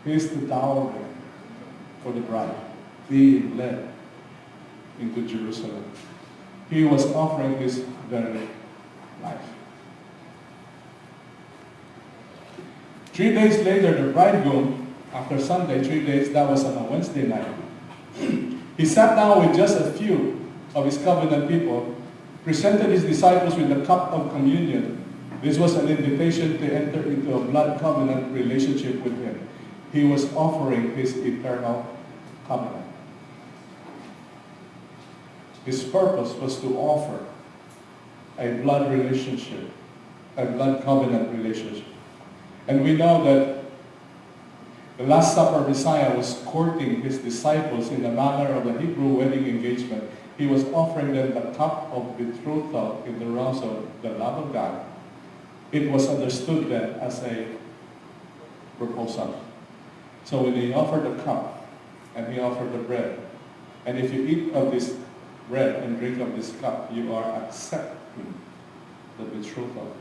He is the dowry for the bride, being led into Jerusalem. He was offering his very life. 3 days later, the bridegroom, after Sunday, 3 days, that was on a Wednesday night, he sat down with just a few of his covenant people, presented his disciples with the cup of communion. This was an invitation to enter into a blood covenant relationship with him. He was offering his eternal covenant. His purpose was to offer a blood relationship, a blood covenant relationship. And we know that the Last Supper Messiah was courting his disciples in the manner of a Hebrew wedding engagement. He was offering them the cup of betrothal in the realms of the love of God. It was understood then as a proposal. So when he offered the cup and he offered the bread, and if you eat of this bread and drink of this cup, you are accepting the betrothal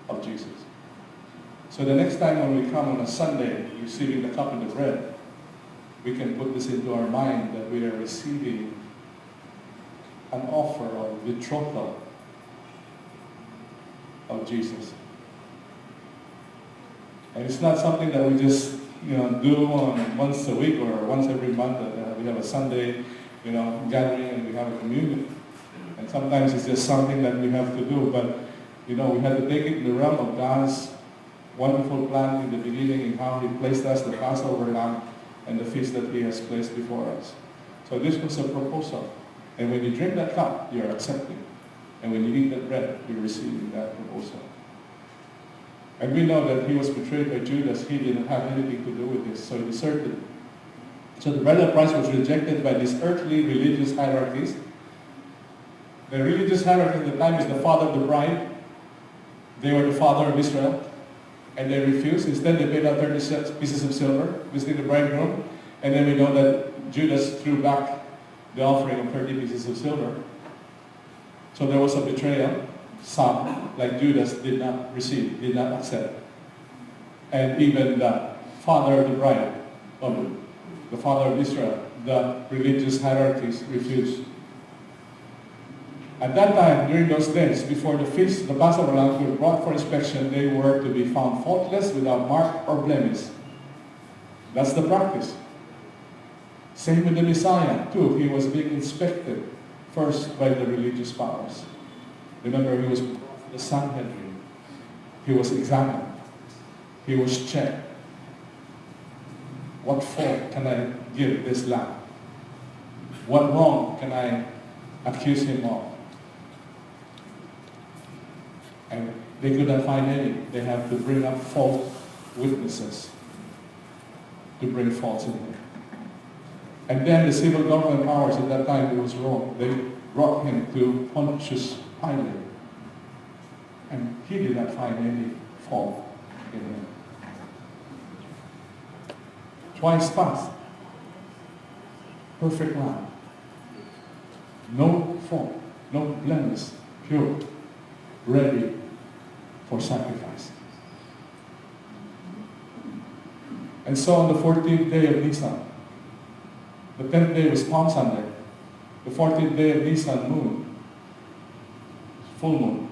of Jesus. So the next time when we come on a Sunday receiving the cup and the bread, we can put this into our mind that we are receiving an offer of betrothal of Jesus. And it's not something that we just do once a week or once every month. We have a Sunday gathering and we have a communion. And sometimes it's just something that we have to do, but we have to take it in the realm of God's wonderful plan in the beginning in how He placed us the Passover lamb and the feast that He has placed before us. So this was a proposal. And when you drink that cup, you're accepting. And when you eat that bread, you're receiving that proposal. And we know that He was betrayed by Judas. He didn't have anything to do with this, so He deserted. So the bread of Christ was rejected by these earthly religious hierarchies. The religious hierarchy at the time is the father of the bride. They were the father of Israel. And they refused. Instead, they paid out 30 pieces of silver, visiting the bridegroom. And then we know that Judas threw back the offering of 30 pieces of silver. So there was a betrayal. Some, like Judas, did not receive, did not accept. And even the father of the bride, the father of Israel, the religious hierarchies refused. At that time, during those days, before the feast, the Passover lambs were brought for inspection. They were to be found faultless, without mark or blemish. That's the practice. Same with the Messiah, too. He was being inspected first by the religious powers. Remember, he was brought to the Sanhedrin. He was examined. He was checked. What fault can I give this lamb? What wrong can I accuse him of? And they could not find any. They have to bring up false witnesses to bring faults in him. And then the civil government powers at that time, it was wrong. They brought him to Pontius Pilate. And he did not find any fault in him. Twice passed. Perfect lamb. No fault, no blemish, pure, ready for sacrifice. And so on the 14th day of Nisan, the 10th day was Palm Sunday, the 14th day of Nisan, moon, full moon.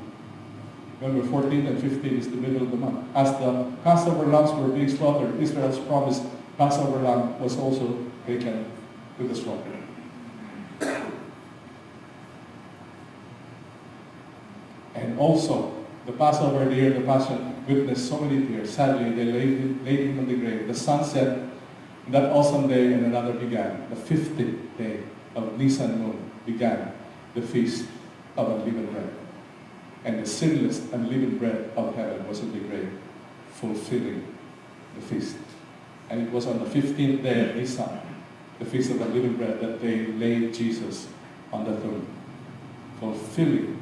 Remember, 14th and 15th is the middle of the month. As the Passover lambs were being slaughtered, Israel's promised Passover lamb was also taken to the slaughter. And also, the Passover, the year of the Passion, witnessed so many tears. Sadly, they laid him on the grave. The sun set that awesome day, and another began. The 15th day of Nisan moon began the feast of unleavened bread. And the sinless unleavened bread of heaven was in the grave, fulfilling the feast. And it was on the 15th day of Nisan, the feast of unleavened bread, that they laid Jesus on the tomb, fulfilling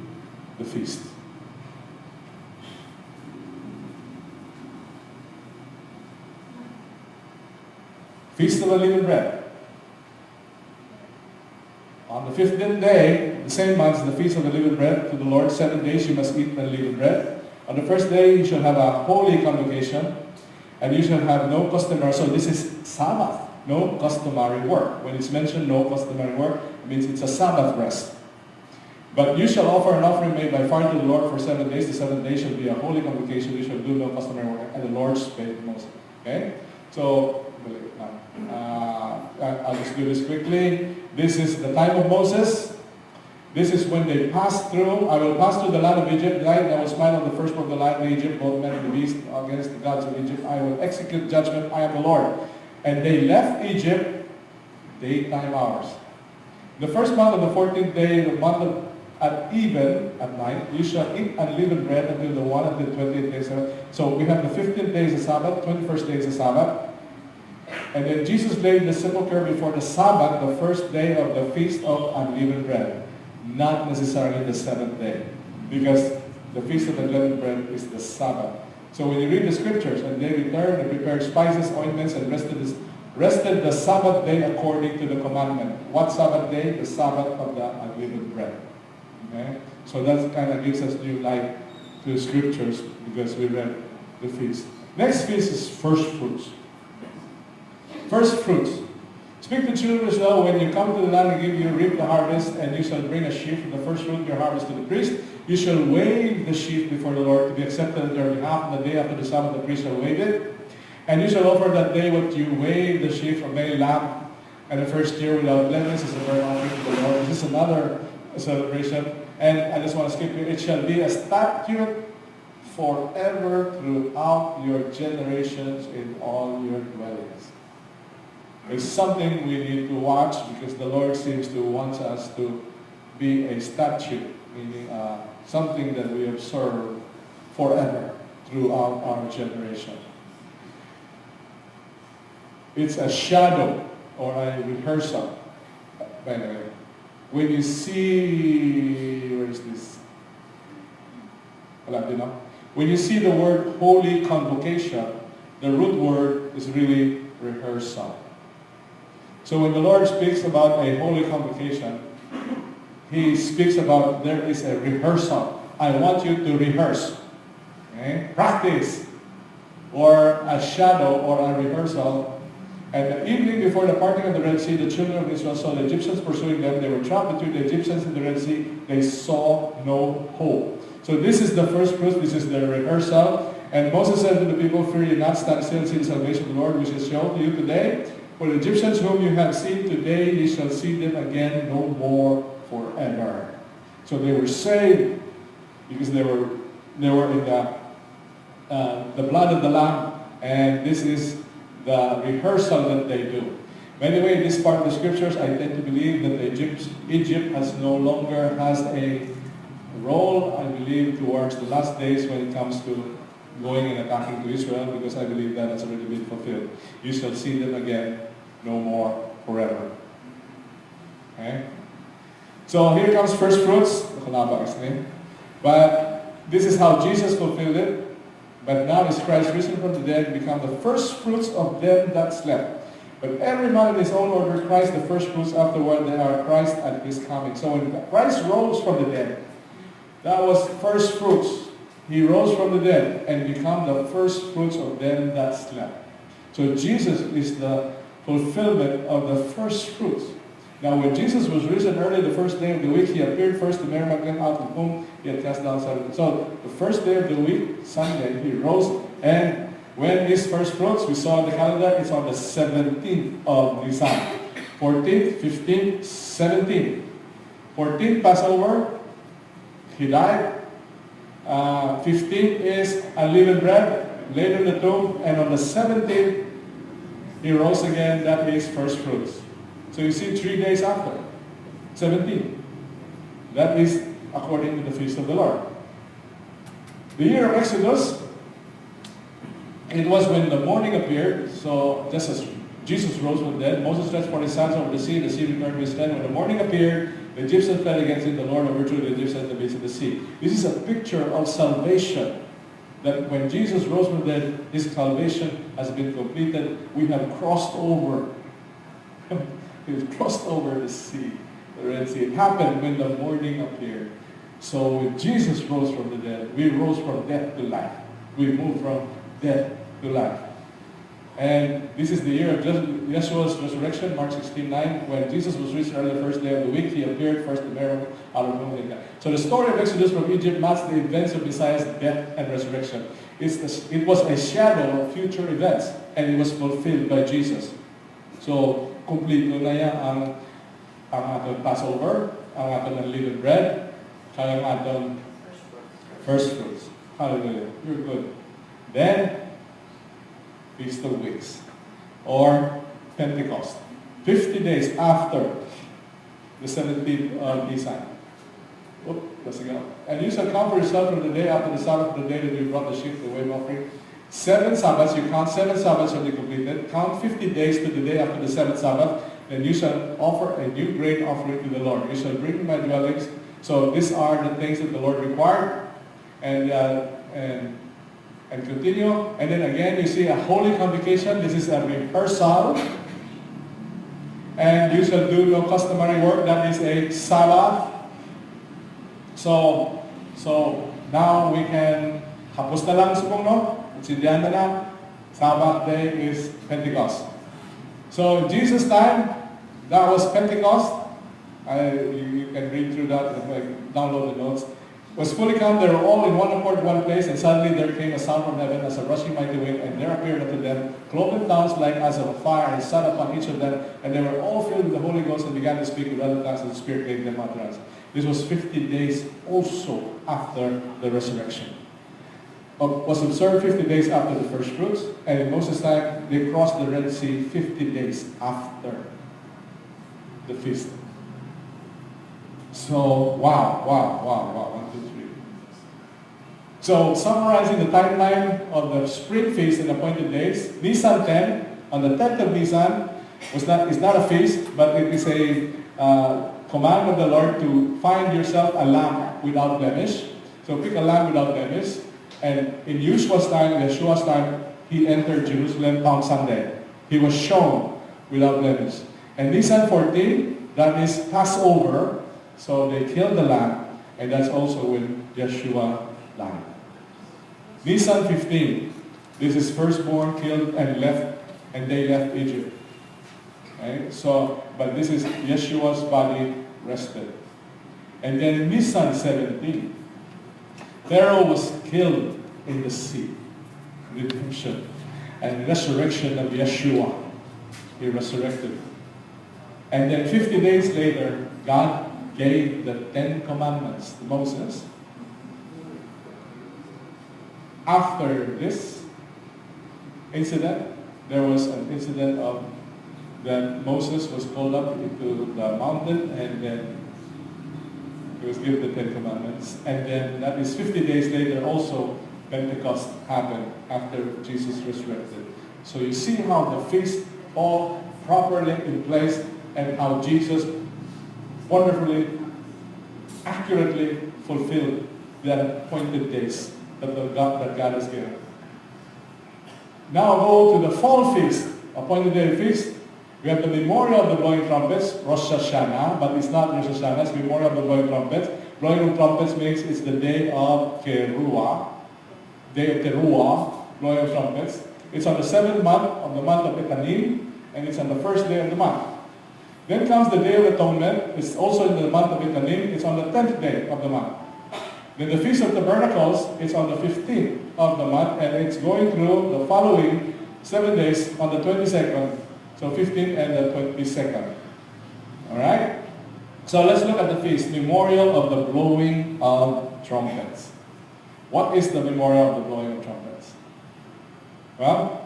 the feast. Feast of unleavened bread. On the 15th day, the same month, the feast of unleavened bread to the Lord. 7 days you must eat unleavened bread. On the first day you shall have a holy convocation. And you shall have no customary, so this is Sabbath, no customary work. When it's mentioned no customary work, it means it's a Sabbath rest. But you shall offer an offering made by fire to the Lord for 7 days. The 7th day shall be a holy convocation. You shall do no customary work. And the Lord spake to Moses. Okay? So, I'll just do this quickly. This is the time of Moses. This is when they passed through. I will pass through the land of Egypt. I will smite on the firstborn of the land of Egypt, both men and the beast, against the gods of Egypt. I will execute judgment. I am the Lord. And they left Egypt daytime hours. The first month of the 14th day, the month of at even at night, you shall eat unleavened bread until the 120th day. So we have the 15th day is the Sabbath, 21st day is the Sabbath. And then Jesus laid the sepulchre before the Sabbath, the first day of the feast of unleavened bread. Not necessarily the 7th day. Because the feast of unleavened bread is the Sabbath. So when you read the scriptures, and they returned and prepared spices, ointments, and rested the Sabbath day according to the commandment. What Sabbath day? The Sabbath of the unleavened bread. Okay? So that kind of gives us new light to the scriptures because we read the feast. Next feast is first fruits. First fruits. Speak to children as well, when you come to the land and give you, reap the harvest, and you shall bring a sheaf from the first fruit of your harvest to the priest. You shall wave the sheaf before the Lord to be accepted on their behalf. On the day after the Sabbath, the priest shall wave it. And you shall offer that day what you wave the sheaf, a male lamb, and the first year without blemish is a burnt offering to the Lord. This is another celebration. And I just want to skip here. It shall be a statute forever throughout your generations in all your dwellings. It's something we need to watch because the Lord seems to want us to be a statute, meaning something that we observe forever throughout our generation. It's a shadow or a rehearsal. By the way, when you see, where is this? When you see the word holy convocation, the root word is really rehearsal. So when the Lord speaks about a holy convocation, He speaks about there is a rehearsal. I want you to rehearse. Okay? Practice. Or a shadow or a rehearsal. And the evening before the parting of the Red Sea, the children of Israel saw the Egyptians pursuing them. They were trapped between the Egyptians and the Red Sea. They saw no hope. So this is the first fruit. This is the rehearsal. And Moses said to the people, fear ye not, stand still and see the salvation of the Lord, which is shown to you today. For the Egyptians whom you have seen today, ye shall see them again no more forever. So they were saved because they were in the blood of the Lamb, and this is the rehearsal that they do. By the way, in this part of the scriptures, I tend to believe that Egypt has no longer has a role, I believe, towards the last days when it comes to going and attacking to Israel, because I believe that has already been fulfilled. You shall see them again no more forever. Okay? So here comes first fruits. But this is how Jesus fulfilled it. But now is Christ risen from the dead, become the first fruits of them that slept. But every man in his own order, Christ the first fruits, afterward they are Christ at his coming. So when Christ rose from the dead, that was first fruits. He rose from the dead and become the first fruits of them that slept. So Jesus is the fulfillment of the first fruits. Now when Jesus was risen early the first day of the week, he appeared first to Mary Magdalene, out of whom he had cast down 7. So the first day of the week, Sunday, he rose, and when his first fruits, we saw in the calendar, it's on the 17th of Nisan. 14th, 15th, 17th. 14th Passover, he died. 15th is unleavened bread, laid in the tomb, and on the 17th, he rose again. That is first fruits. So you see 3 days after, 17. That is according to the feast of the Lord. The year of Exodus, it was when the morning appeared. So just as Jesus rose from the dead, Moses stretched forth his hands over the sea returned to his stand. When the morning appeared, the Egyptians fled against it. The Lord overthrew the Egyptians at the base of the sea. This is a picture of salvation. That when Jesus rose from the dead, his salvation has been completed. We have crossed over. We've crossed over the sea, the Red Sea. It happened when the morning appeared. So when Jesus rose from the dead, we rose from death to life. We moved from death to life. And this is the year of Yeshua's resurrection, Mark 16:9. When Jesus was risen early the first day of the week, he appeared first to Mary out of whom he died. So the story of Exodus from Egypt maps the events of Messiah's death and resurrection. It was a shadow of future events, and it was fulfilled by Jesus. So, kumplito na yan ang atong Passover, ang atong unleavened bread, kaya ang atong first fruits. Hallelujah. You're good. Then, Feast of Weeks, or Pentecost. 50 days after the 17th of Nisan. Let's go. And you shall count for yourself from the day after the Sabbath, the day that you brought the sheep, the wave offering. 7 Sabbaths, you count 7 Sabbaths shall be completed. Count 50 days to the day after the 7th Sabbath, and you shall offer a new grain offering to the Lord. You shall bring to my dwellings. So these are the things that the Lord required. And continue. And then again, you see a holy convocation. This is a rehearsal. And you shall do no customary work. That is a Sabbath. So now we can hapos na lang subong, no? Intindihan na lang. Sabbath day is Pentecost. So in Jesus' time, that was Pentecost. You can read through that and download the notes. Was fully come, they were all in one accord, one place, and suddenly there came a sound from heaven as a rushing mighty wind, and there appeared unto them cloven tongues like as of a fire, and sat upon each of them, and they were all filled with the Holy Ghost and began to speak with other tongues, and the Spirit gave them utterance. This was 50 days also after the resurrection. Was observed 50 days after the first fruits, and in Moses' time they crossed the Red Sea 50 days after the feast. So, wow. 1, 2, 3. So, summarizing the timeline of the spring feast and appointed days, Nisan 10, on the 10th of Nisan, is not a feast, but it is a command of the Lord to find yourself a lamb without blemish. So, pick a lamb without blemish. And in Yeshua's time, he entered Jerusalem Palm Sunday. He was shown without blemish. And Nisan 14, that is Passover. So they killed the lamb, and that's also when Yeshua died. Nisan 15, this is firstborn killed and they left Egypt. Okay? So, but this is Yeshua's body rested. And then Nisan 17, Pharaoh was killed in the sea. Redemption and resurrection of Yeshua. He resurrected. And then 50 days later, God gave the 10 Commandments to Moses. After this incident, there was an incident of that Moses was called up into the mountain, and then he was given the 10 Commandments. And then that is 50 days later also Pentecost happened after Jesus resurrected. So you see how the feast all properly in place, and how Jesus wonderfully, accurately fulfilled the appointed days that God has given. Now go to the fall feast, appointed day feast. We have the memorial of the blowing trumpets, Rosh Hashanah, but it's not Rosh Hashanah, it's memorial of the blowing trumpets. Blowing of trumpets means it's the day of Teruah, blowing of trumpets. It's on the 7th month of the month of Etanim, and it's on the first day of the month. Then comes the Day of Atonement. It's also in the month of Etanim. It's on the 10th day of the month. Then the Feast of Tabernacles is on the 15th of the month, and it's going through the following 7 days on the 22nd. So 15th and the 22nd. Alright? So let's look at the feast. Memorial of the blowing of trumpets. What is the memorial of the blowing of trumpets? Well,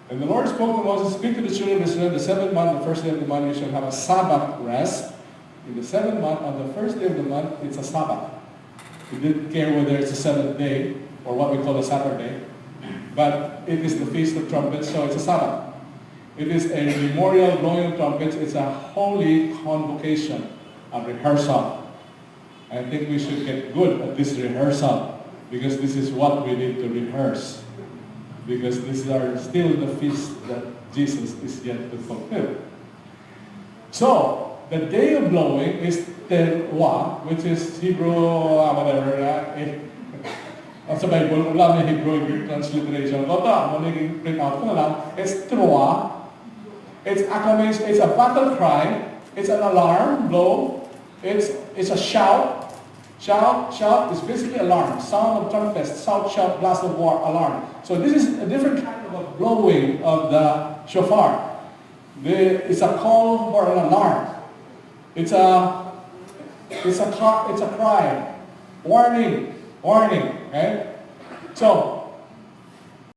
and the Lord spoke to Moses, speak to the children of Israel, the 7th month, the first day of the month, you shall have a Sabbath rest. In the 7th month, on the first day of the month, it's a Sabbath. We didn't care whether it's a 7th day or what we call a Saturday, but it is the Feast of Trumpets, so it's a Sabbath. It is a memorial blowing of trumpets. It's a holy convocation, a rehearsal. I think we should get good at this rehearsal, because this is what we need to rehearse. Because these are still the feasts that Jesus is yet to fulfill. So, the day of blowing is Teruah, which is Hebrew, whatever. Sa Bible, wala may Hebrew transliteration. Kota, magiging print out ko na lang. It's trua. It's acclamation. It's a battle cry. It's an alarm blow. It's a shout. Shout is basically alarm. Sound of trumpets, shout, blast of war, alarm. So this is a different kind of a blowing of the shofar. It's a call for an alarm. It's a cry. Warning. Right? So